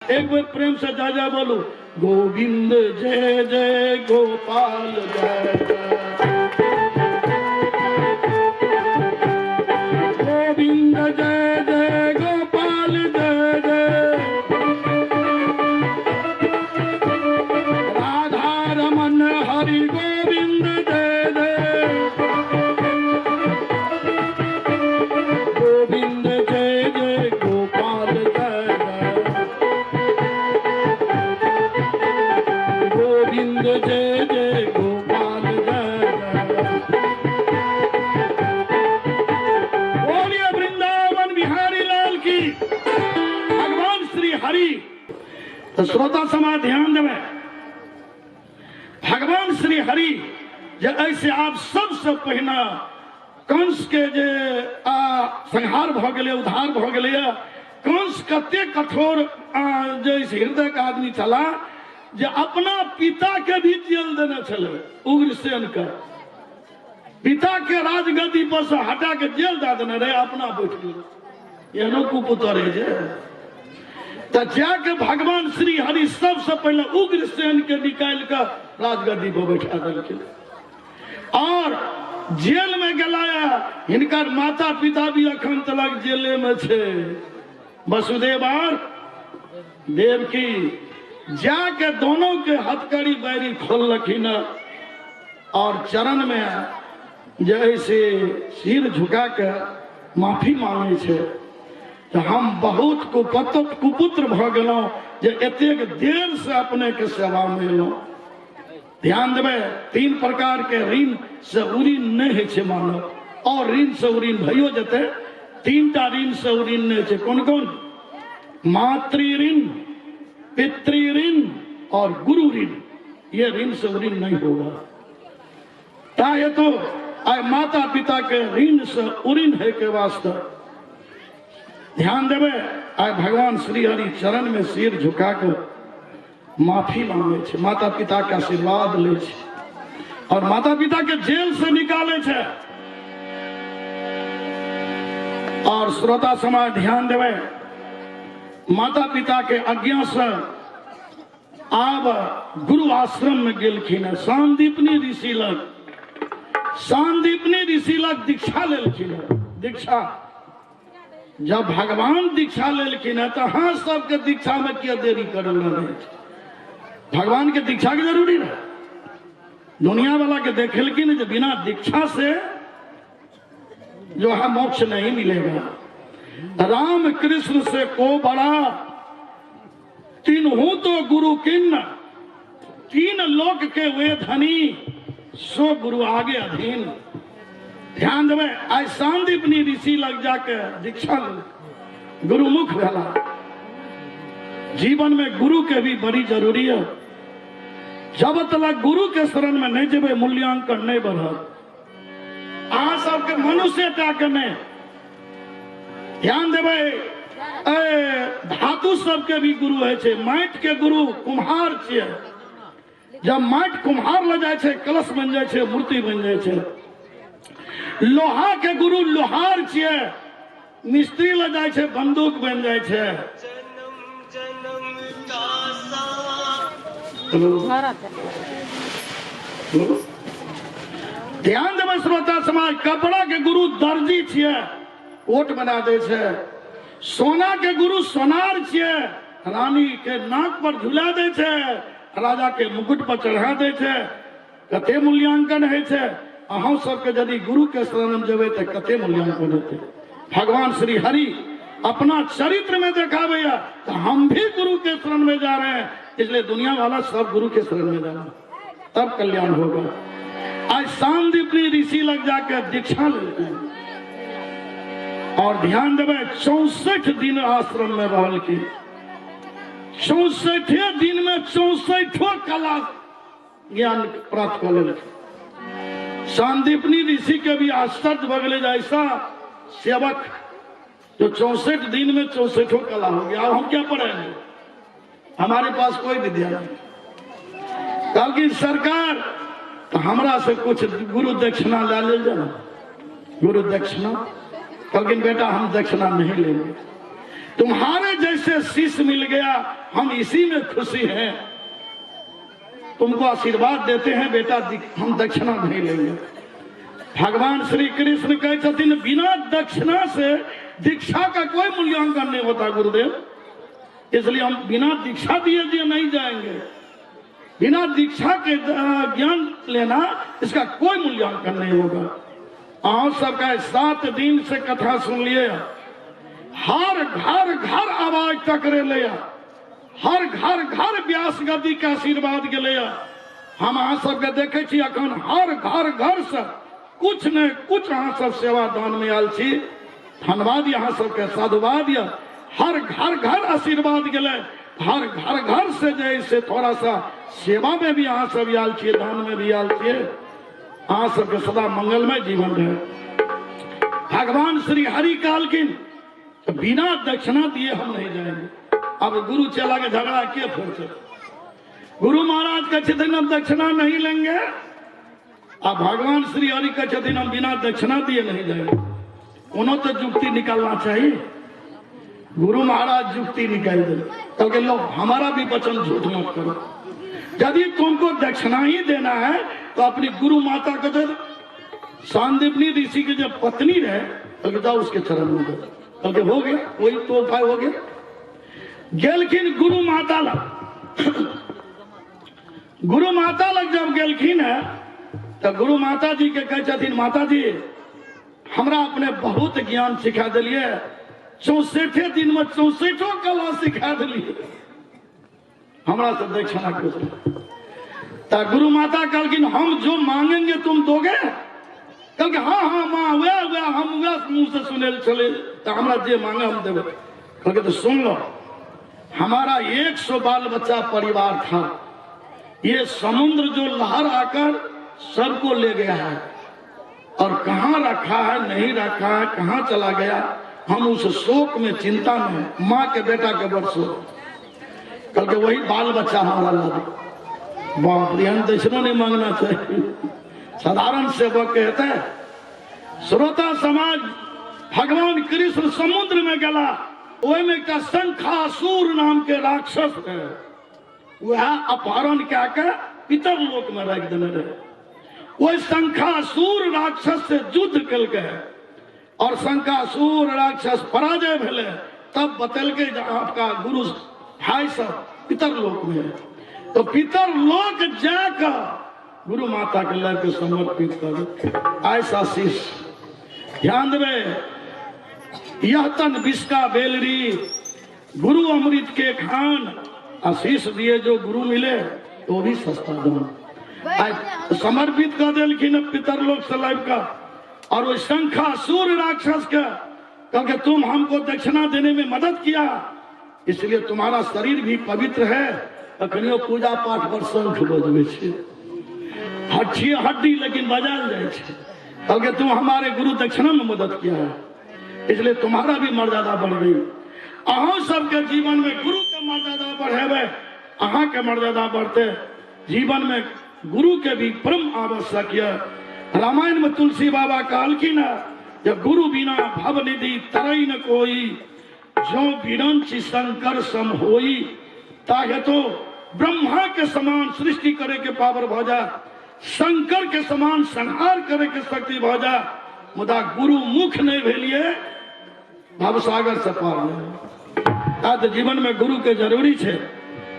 एक बार प्रेम से जय जय बोलो। गोविंद जय जय गोपाल जय जय, गोविंद जय जय गोपाल जय जय, राधा रमन हरि गोविंद जय जय, गोविंद जय जय गोपाल जय जय, गोविंद जय जय गोपाल जय जय। बोलिए वृंदावन बिहारी लाल की, भगवान श्री हरि। तो श्रोता समाज ध्यान देवे, भगवान श्री हरि जे ऐसे आप सबसे पहिने कंस के जे संहार भ गेलै, उद्धार भ गेलै। कंस कते कठोर जे हृदय का आदमी छला जे अपना पिता के भी जेल देने छले। उग्रसेन के पिता के राजगद्दी पर से हटा के जेल दे देने रहे, अपना बैठ गेल। एहनो कुपुत्र है जे तो जाके भगवान श्री हरि सबसे पहले उग्रसेन के निकाल के राजगद्दी पर बैठा देलखिन और जेल में गलाया। हिनकर माता पिता भी अखन तक जेले में छे। वसुदेव और देवकी जाके दोनों के हथकड़ी बैरी खोलखिन और चरण में जैसे सिर झुका के माफी मांगे छे। तो हम बहुत कुपुत्र भ गेलौं जे एतेक देर से अपने के सेवा में एलौं। ध्यान देवे, तीन प्रकार के ऋण से उऋण नहीं है छे मानव, और ऋण से उऋण भयो जते। तीन टा ऋण से उऋण नहीं छे। कौन कौन? मातृ ऋण, पितृ ऋण और गुरु ऋण। ये ऋण से ऋण नहीं होगा। ताए तो आए माता पिता के ऋण से ऋण है के वास्ते ध्यान देवे। आए भगवान श्री हरि चरण में सिर झुका कर माफी मांगे छे, माता पिता के आशीर्वाद ले छे और माता पिता के जेल से निकाले छे। और श्रोता समाज ध्यान देवे, माता पिता के आज्ञा से आब गुरु आश्रम में गेलखिन। सांदीपनी ऋषि लग, सांदीपनी ऋषि लग दीक्षा लेलखिन। दीक्षा जब भगवान दीक्षा लेलखिन है तो हाँ सबके दीक्षा में क्या देरी करल रहे। भगवान के दीक्षा की जरूरी है। दुनिया वाला के देखलखिन जो बिना दीक्षा से जो है मोक्ष नहीं मिलेगा। राम कृष्ण से को बड़ा तीनहु तो गुरु किन्न, तीन लोक के वे धनी सो गुरु आगे अधीन। ध्यान देवे, आज सांदीपनी ऋषि लग जाके दीक्षा ले, गुरुमुख भेला। जीवन में गुरु के भी बड़ी जरूरी है। जब तक गुरु के शरण में नहीं जेबे मूल्यांकन नहीं बढ़त। अहाँ सबके मनुष्य के नहीं। ध्यान देवे, धातु सबके भी गुरु है छे। माटि के गुरु कुम्हार छे। जब माटि कुम्हार ल जाए छे, कलश बन जाए छे, मूर्ति बन जाए छे। लोहा के गुरु लोहार छे। मिस्त्री ल जाए छे, बंदूक बन जाए छे। ध्यान देवे श्रोता समाज, कपड़ा के गुरु दर्जी छिए, कोट बना दे छे। सोना के गुरु सोनार छिए, रानी के नाक पर झुला दे छे, राजा के मुकुट पर चढ़ा दे छे। कते मूल्यांकन है छे। अहों सबके यदि गुरु के शरण में जेबे तो कते मूल्यांकन होते। भगवान श्री हरि अपना चरित्र में दिखावे तो हम भी गुरु के शरण में जा रहे हैं। इसलिए दुनिया वाला सब गुरु के शरण में जाना, तब कल्याण होगा। आज सांदीपनी ऋषि लग जाकर दीक्षा लेते हैं और ध्यान देवे 64 दिन आश्रम में रहल की। 64 दिन में 64 कला ज्ञान प्राप्त कर ले। सांदीपनी ऋषि के भी आश्चर्य बगले जैसा सेवक जो 64 दिन में 64 कला हो गया। हम क्या पढ़ेंगे, हमारे पास कोई विद्या नहीं। कल की सरकार तो हमरा से कुछ गुरु दक्षिणा ले जाना। गुरु दक्षिणा कल की बेटा हम दक्षिणा नहीं लेंगे। तुम्हारे जैसे शिष्य मिल गया, हम इसी में खुशी हैं। तुमको आशीर्वाद देते हैं बेटा, हम दक्षिणा नहीं लेंगे। भगवान श्री कृष्ण कहते हैं बिना दक्षिणा से दीक्षा का कोई मूल्यांकन नहीं होता गुरुदेव, इसलिए हम बिना दीक्षा दिए नहीं जाएंगे। बिना दीक्षा के ज्ञान लेना, इसका कोई मूल्यांकन नहीं होगा। आप सबका 7 दिन से कथा सुन लिए, हर घर घर आवाज टकरे लिया, हर घर घर व्यास गति के आशीर्वाद के लिया। हम अहाँ सबके देखे छी अखन हर घर घर से कुछ न कुछ अहाँ सब सेवा दान में आयल छी। धन्यवाद यहाँ सबके, साधुवाद या हर घर घर आशीर्वाद गेले, हर घर घर से जैसे थोड़ा सा सेवा में भी अहाँ सब आयल छियै, दान में भी आयल छियै। अहाँ सबके सदा मंगलमय जीवन रहे। भगवान श्री हरि कालकिन बिना दक्षिणा दिए हम नहीं जाएंगे। अब गुरु चला के झगड़ा किए फिर से गुरु महाराज कहते हम दक्षिणा नहीं लेंगे, अब भगवान श्री हरि कहते हम बिना दक्षिणा दिए नहीं जाएंगे। उन्होंने तो युक्ति निकालना चाहिए। गुरु महाराज युक्ति निकाल दे, क्योंकि लोग हमारा भी वचन झूठ मत करो। यदि तुमको दक्षिणा ही देना है तो अपनी गुरु माता को दे दो। सांदीपनी ऋषि की जब पत्नी रहे तो जाओ उसके चरण में दो, क्योंकि हो गया, वही तो उपाय हो गया। गेलखिन गुरु माता लग, गुरु माता लग जब गेलखिन है तो गुरु माता जी के कहते माता जी हमरा अपने बहुत ज्ञान सिखा दिलिए, 64 दिन में 64 कला सिखा दिलिए, हमरा से दक्षिणा कुछ। तो गुरु माता कहलखिन हम जो मांगेंगे तुम दोगे? कहलके हाँ हाँ माँ वह हम मुंह से सुने चले, तो हमरा जे मांगे हम देवे। कहलके तो सुन लो, हमारा 100 बाल बच्चा परिवार था, ये समुद्र जो लहर आकर सबको ले गया है और कहाँ रखा है नहीं रखा है, कहाँ चला गया, हम उस शोक में चिंता में, माँ के बेटा के बरसों करके वही बाल बच्चा हमारा ला दे। बाप रे, हम दक्षिणा नहीं मांगना चाहिए, साधारण सेवक कहते हैं। श्रोता समाज भगवान कृष्ण समुद्र में गला, वही में का शंखासुर नाम के राक्षस है, वह अपहरण क्या के पितर लोक में रख देने रहे। वही शंखासुर राक्षस से युद्ध कल गए और शंखासुर राक्षस पराजय भेले, तब बतल के आपका गुरु भाई सब पितर लोक में है। तो पितर लोक जाकर गुरु माता के लड़ के समर्पित कर ऐसा शीश ध्यान देवे। यह तन विष का बेलरी गुरु अमृत के खान, आशीष दिए जो गुरु मिले तो भी सस्ता दाम समर्पित कर दिलखिन पितर लोग सलाइब का। और वो शंखासुर राक्षस का, क्योंकि तुम हमको दक्षिणा देने में मदद किया, इसलिए तुम्हारा शरीर भी पवित्र है। अखनियो पूजा पाठ पर शंख बजबे छे, हड्डी लेकिन बजाल जाए, क्योंकि तुम हमारे गुरु दक्षिणा में मदद किया है, इसलिए तुम्हारा भी मर्यादा बढ़ गई। अहाँ सबके जीवन में गुरु के मर्यादा बढ़ेबे, अहाँ के मर्यादा बढ़ते। जीवन में गुरु के भी परम आवश्यक है। रामायण में तुलसी बाबा कहलखिन है, गुरु बिना भव निधि तरई न कोई, जो बिरंची शंकर सम होई। ताकि तो ब्रह्मा के समान सृष्टि करे के पावर भजा, शंकर के समान संहार करे के शक्ति भजा, मुदा गुरु मुख नहीं भेलिए भवसागर से पार नहीं। आज जीवन में गुरु के जरूरी है।